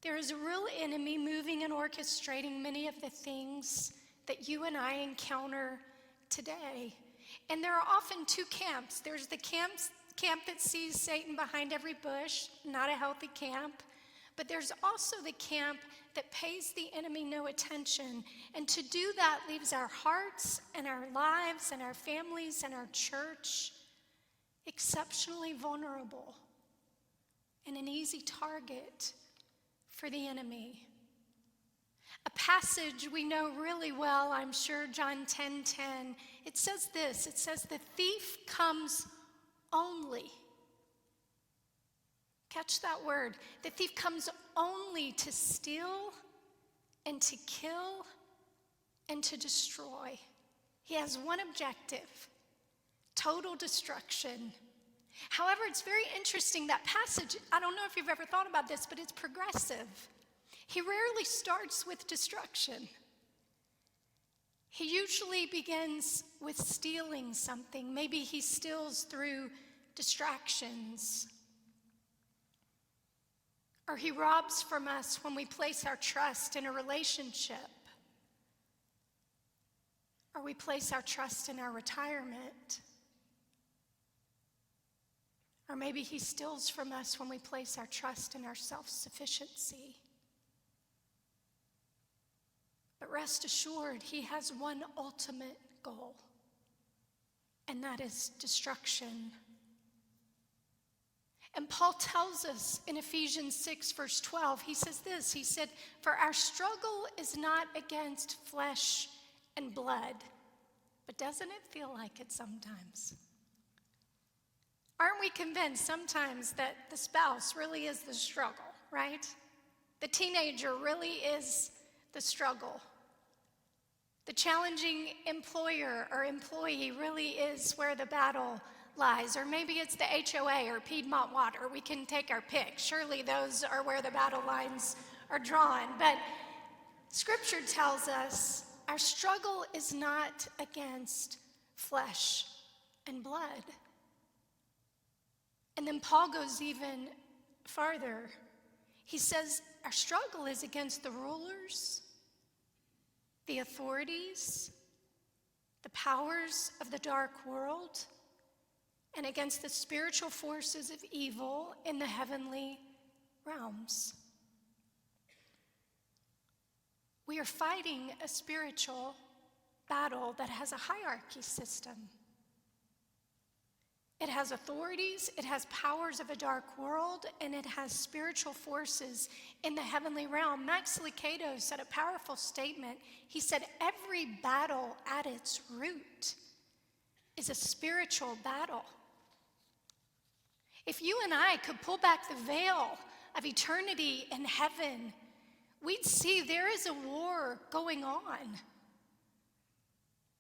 There is a real enemy moving and orchestrating many of the things that you and I encounter today. And there are often two camps. There's the camp that sees Satan behind every bush, not a healthy camp. But there's also the camp that pays the enemy no attention. And to do that leaves our hearts and our lives and our families and our church exceptionally vulnerable and an easy target for the enemy. A passage we know really well, I'm sure, John 10:10. It says this, it says, the thief comes only. Catch that word. The thief comes only to steal and to kill and to destroy. He has one objective: total destruction. However, it's very interesting, that passage, I don't know if you've ever thought about this, but it's progressive. He rarely starts with destruction. He usually begins with stealing something. Maybe he steals through distractions. Or he robs from us when we place our trust in a relationship. Or we place our trust in our retirement. Or maybe he steals from us when we place our trust in our self-sufficiency. But rest assured, he has one ultimate goal, and that is destruction. And Paul tells us in Ephesians 6, verse 12, he says this, he said, for our struggle is not against flesh and blood. But doesn't it feel like it sometimes? Aren't we convinced sometimes that the spouse really is the struggle, right? The teenager really is the struggle. The challenging employer or employee really is where the battle lies. Or maybe it's the HOA or Piedmont Water. We can take our pick. Surely those are where the battle lines are drawn. But Scripture tells us our struggle is not against flesh and blood. And then Paul goes even farther. He says our struggle is against the rulers, the authorities, the powers of the dark world, and against the spiritual forces of evil in the heavenly realms. We are fighting a spiritual battle that has a hierarchy system. It has authorities, it has powers of a dark world, and it has spiritual forces in the heavenly realm. Max Lucado said a powerful statement. He said, every battle at its root is a spiritual battle. If you and I could pull back the veil of eternity in heaven, we'd see there is a war going on.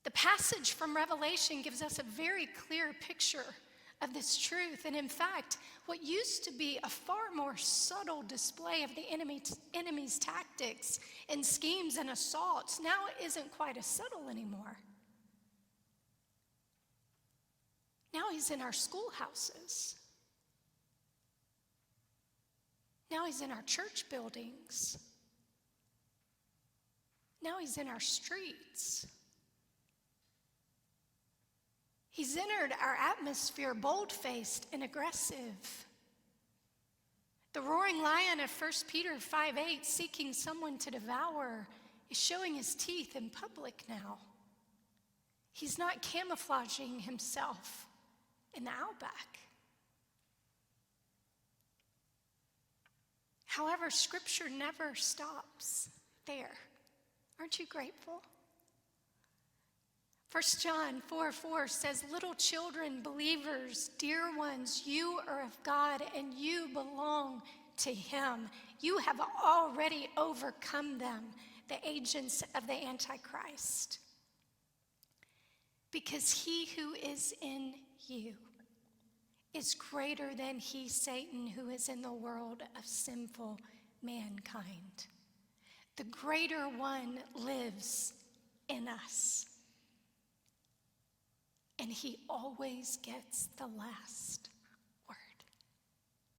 The passage from Revelation gives us a very clear picture of this truth. And in fact, what used to be a far more subtle display of the enemy's tactics and schemes and assaults now isn't quite as subtle anymore. Now he's in our schoolhouses. Now he's in our church buildings. Now he's in our streets. He's entered our atmosphere bold-faced and aggressive. The roaring lion of 1 Peter 5:8, seeking someone to devour, is showing his teeth in public now. He's not camouflaging himself in the outback. However, Scripture never stops there. Aren't you grateful? 1 John 4:4 says, little children, believers, dear ones, you are of God and you belong to him. You have already overcome them, the agents of the Antichrist. Because he who is in you is greater than he, Satan, who is in the world of sinful mankind. The greater one lives in us. And he always gets the last.